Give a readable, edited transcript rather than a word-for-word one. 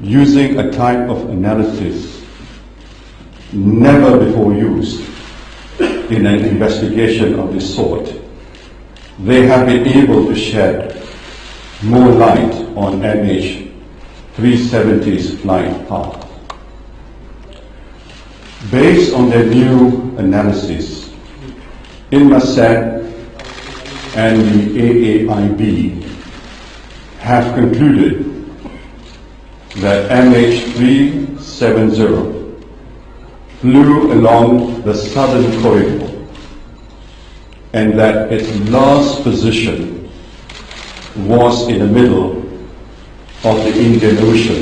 using a type of analysis never before used in an investigation of this sort, they have been able to shed more light on MH370's flight path. Based on their new analysis, INMASAT and the AAIB have concluded that MH370 flew along the southern corridor and that its last position was in the middle of the Indian Ocean